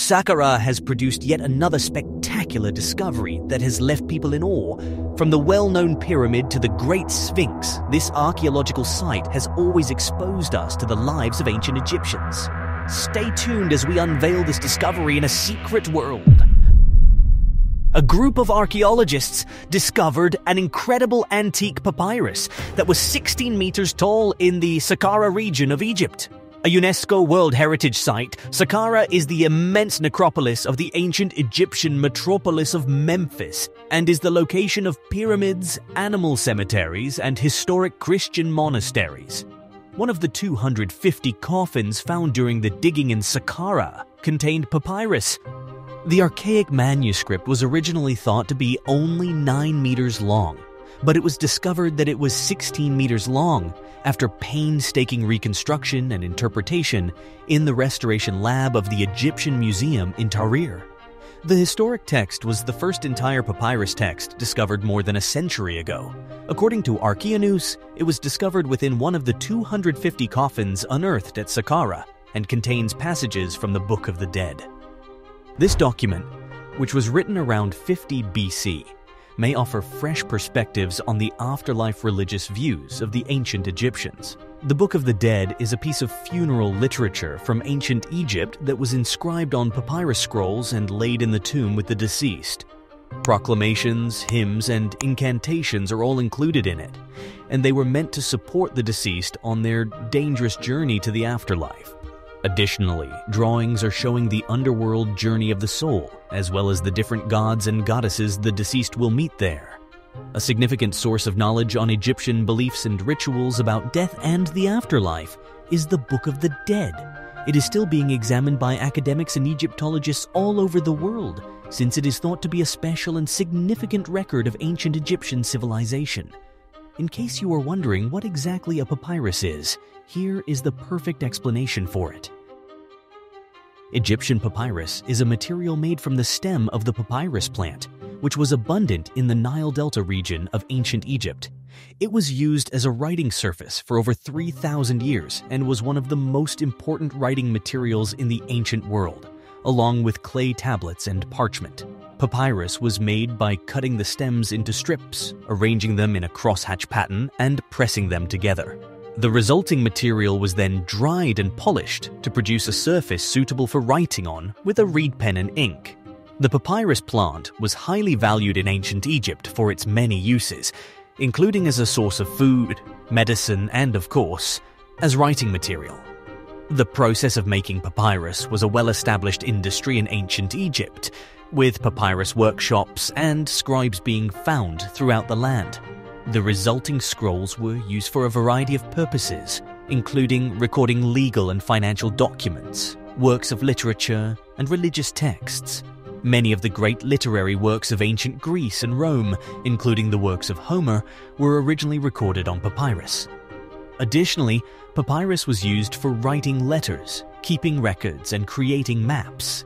Saqqara has produced yet another spectacular discovery that has left people in awe. From the well-known pyramid to the Great Sphinx, this archaeological site has always exposed us to the lives of ancient Egyptians. Stay tuned as we unveil this discovery in a secret world. A group of archaeologists discovered an incredible antique papyrus that was 16 meters tall in the Saqqara region of Egypt. A UNESCO World Heritage Site, Saqqara is the immense necropolis of the ancient Egyptian metropolis of Memphis and is the location of pyramids, animal cemeteries, and historic Christian monasteries. One of the 250 coffins found during the digging in Saqqara contained papyrus. The archaic manuscript was originally thought to be only 9 meters long, but it was discovered that it was 16 meters long after painstaking reconstruction and interpretation in the restoration lab of the Egyptian Museum in Tahrir. The historic text was the first entire papyrus text discovered more than a century ago. According to Archaeonews, it was discovered within one of the 250 coffins unearthed at Saqqara and contains passages from the Book of the Dead. This document, which was written around 50 BC, may offer fresh perspectives on the afterlife religious views of the ancient Egyptians. The Book of the Dead is a piece of funeral literature from ancient Egypt that was inscribed on papyrus scrolls and laid in the tomb with the deceased. Proclamations, hymns, and incantations are all included in it, and they were meant to support the deceased on their dangerous journey to the afterlife. Additionally, drawings are showing the underworld journey of the soul, as well as the different gods and goddesses the deceased will meet there. A significant source of knowledge on Egyptian beliefs and rituals about death and the afterlife is the Book of the Dead. It is still being examined by academics and Egyptologists all over the world, since it is thought to be a special and significant record of ancient Egyptian civilization. In case you are wondering what exactly a papyrus is, here is the perfect explanation for it. Egyptian papyrus is a material made from the stem of the papyrus plant, which was abundant in the Nile Delta region of ancient Egypt. It was used as a writing surface for over 3,000 years and was one of the most important writing materials in the ancient world, along with clay tablets and parchment. Papyrus was made by cutting the stems into strips, arranging them in a crosshatch pattern, and pressing them together. The resulting material was then dried and polished to produce a surface suitable for writing on with a reed pen and ink. The papyrus plant was highly valued in ancient Egypt for its many uses, including as a source of food, medicine, and, of course, as writing material. The process of making papyrus was a well-established industry in ancient Egypt, with papyrus workshops and scribes being found throughout the land. The resulting scrolls were used for a variety of purposes, including recording legal and financial documents, works of literature, and religious texts. Many of the great literary works of ancient Greece and Rome, including the works of Homer, were originally recorded on papyrus. Additionally, papyrus was used for writing letters, keeping records, and creating maps.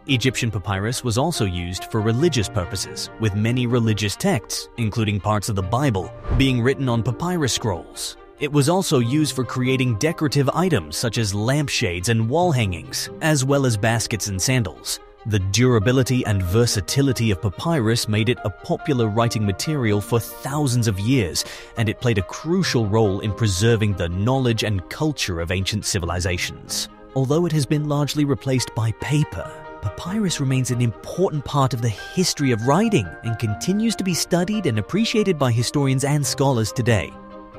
Egyptian papyrus was also used for religious purposes, with many religious texts, including parts of the Bible, being written on papyrus scrolls. It was also used for creating decorative items such as lampshades and wall hangings, as well as baskets and sandals. The durability and versatility of papyrus made it a popular writing material for thousands of years, and it played a crucial role in preserving the knowledge and culture of ancient civilizations. Although it has been largely replaced by paper, papyrus remains an important part of the history of writing and continues to be studied and appreciated by historians and scholars today.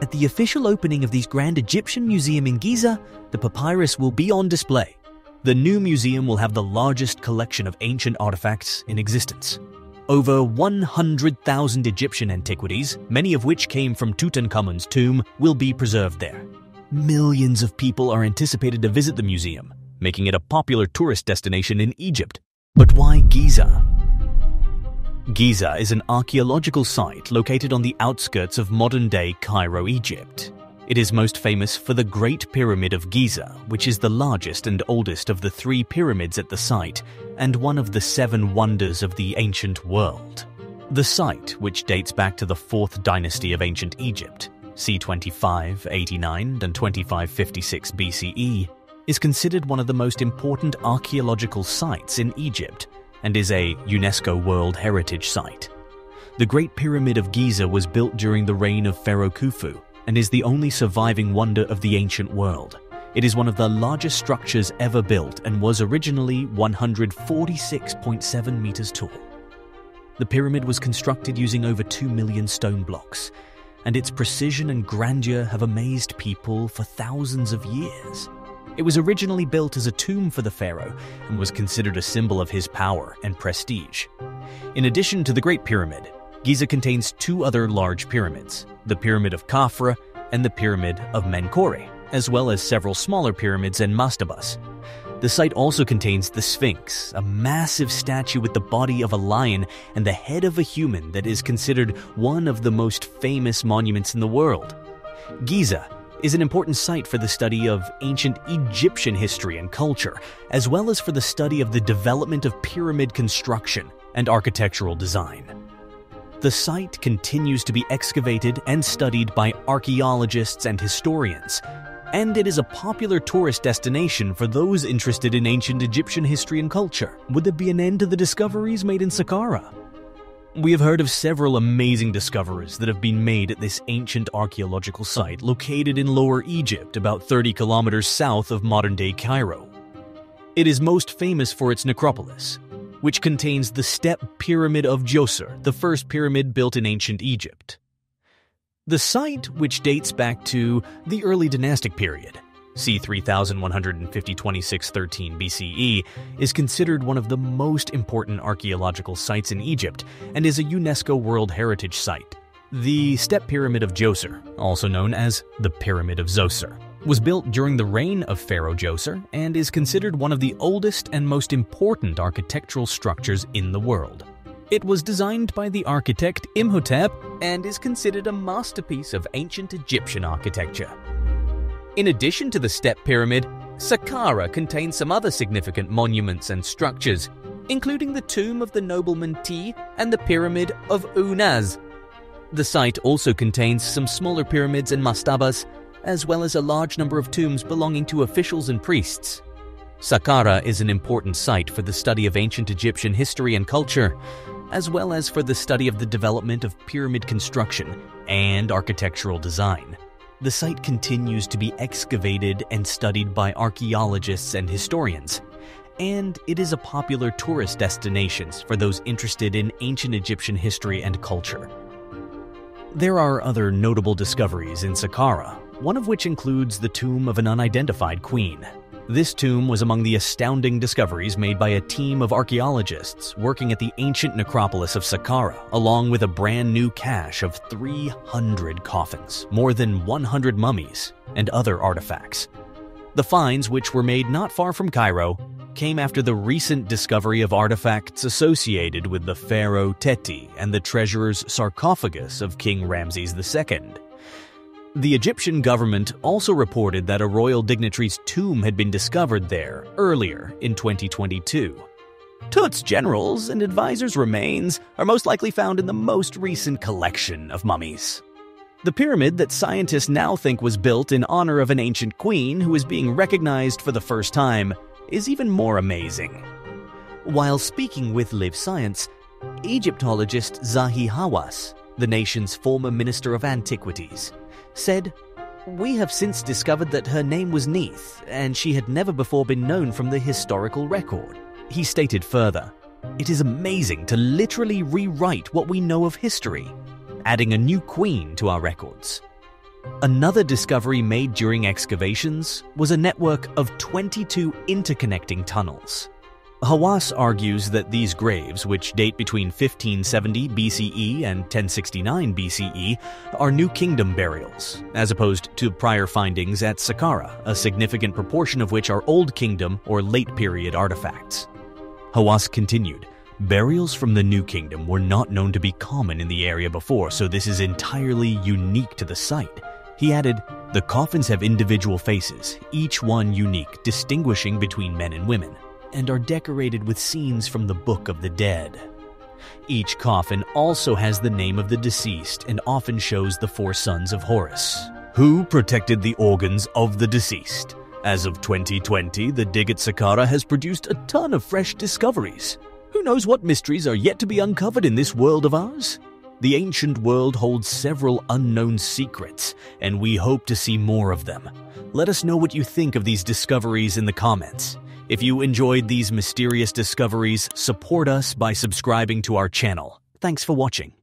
At the official opening of the Grand Egyptian Museum in Giza, the papyrus will be on display. The new museum will have the largest collection of ancient artifacts in existence. Over 100,000 Egyptian antiquities, many of which came from Tutankhamun's tomb, will be preserved there. Millions of people are anticipated to visit the museum, making it a popular tourist destination in Egypt. But why Giza? Giza is an archaeological site located on the outskirts of modern-day Cairo, Egypt. It is most famous for the Great Pyramid of Giza, which is the largest and oldest of the 3 pyramids at the site, and one of the 7 wonders of the ancient world. The site, which dates back to the 4th dynasty of ancient Egypt, c. 2589 and 2556 BCE, is considered one of the most important archaeological sites in Egypt and is a UNESCO World Heritage Site. The Great Pyramid of Giza was built during the reign of Pharaoh Khufu and is the only surviving wonder of the ancient world. It is one of the largest structures ever built and was originally 146.7 meters tall. The pyramid was constructed using over 2 million stone blocks, and its precision and grandeur have amazed people for thousands of years. It was originally built as a tomb for the pharaoh and was considered a symbol of his power and prestige. In addition to the Great Pyramid, Giza contains two other large pyramids, the Pyramid of Khafra and the Pyramid of Menkore, as well as several smaller pyramids and mastabas. The site also contains the Sphinx, a massive statue with the body of a lion and the head of a human that is considered one of the most famous monuments in the world. Giza is an important site for the study of ancient Egyptian history and culture, as well as for the study of the development of pyramid construction and architectural design. The site continues to be excavated and studied by archaeologists and historians, and it is a popular tourist destination for those interested in ancient Egyptian history and culture. Would there be an end to the discoveries made in Saqqara? We have heard of several amazing discoveries that have been made at this ancient archaeological site located in Lower Egypt, about 30 kilometers south of modern-day Cairo. It is most famous for its necropolis, which contains the Step Pyramid of Djoser, the first pyramid built in ancient Egypt. The site, which dates back to the early dynastic period, c. 3150-2613 BCE, is considered one of the most important archaeological sites in Egypt and is a UNESCO World Heritage Site. The Step Pyramid of Djoser, also known as the Pyramid of Djoser, was built during the reign of Pharaoh Djoser and is considered one of the oldest and most important architectural structures in the world. It was designed by the architect Imhotep and is considered a masterpiece of ancient Egyptian architecture. In addition to the Step Pyramid, Saqqara contains some other significant monuments and structures, including the tomb of the nobleman Ti and the Pyramid of Unearthed. The site also contains some smaller pyramids and mastabas, as well as a large number of tombs belonging to officials and priests. Saqqara is an important site for the study of ancient Egyptian history and culture, as well as for the study of the development of pyramid construction and architectural design. The site continues to be excavated and studied by archaeologists and historians, and it is a popular tourist destination for those interested in ancient Egyptian history and culture. There are other notable discoveries in Saqqara, one of which includes the tomb of an unidentified queen. This tomb was among the astounding discoveries made by a team of archaeologists working at the ancient necropolis of Saqqara, along with a brand new cache of 300 coffins, more than 100 mummies, and other artifacts. The finds, which were made not far from Cairo, came after the recent discovery of artifacts associated with the pharaoh Teti and the treasurer's sarcophagus of King Ramses II. The Egyptian government also reported that a royal dignitary's tomb had been discovered there earlier in 2022. Tut's generals and advisors' remains are most likely found in the most recent collection of mummies. The pyramid that scientists now think was built in honor of an ancient queen who is being recognized for the first time is even more amazing. While speaking with Live Science, Egyptologist Zahi Hawass, the nation's former Minister of Antiquities, said, "We have since discovered that her name was Neith, and she had never before been known from the historical record." He stated further, "It is amazing to literally rewrite what we know of history, adding a new queen to our records." Another discovery made during excavations was a network of 22 interconnecting tunnels. Hawass argues that these graves, which date between 1570 BCE and 1069 BCE, are New Kingdom burials, as opposed to prior findings at Saqqara, a significant proportion of which are Old Kingdom or late period artifacts. Hawass continued, "Burials from the New Kingdom were not known to be common in the area before, so this is entirely unique to the site." He added, "The coffins have individual faces, each one unique, distinguishing between men and women, and are decorated with scenes from the Book of the Dead. Each coffin also has the name of the deceased and often shows the 4 sons of Horus, who protected the organs of the deceased. As of 2020, the dig at Saqqara has produced a ton of fresh discoveries. Who knows what mysteries are yet to be uncovered in this world of ours? The ancient world holds several unknown secrets, and we hope to see more of them. Let us know what you think of these discoveries in the comments. If you enjoyed these mysterious discoveries, support us by subscribing to our channel. Thanks for watching.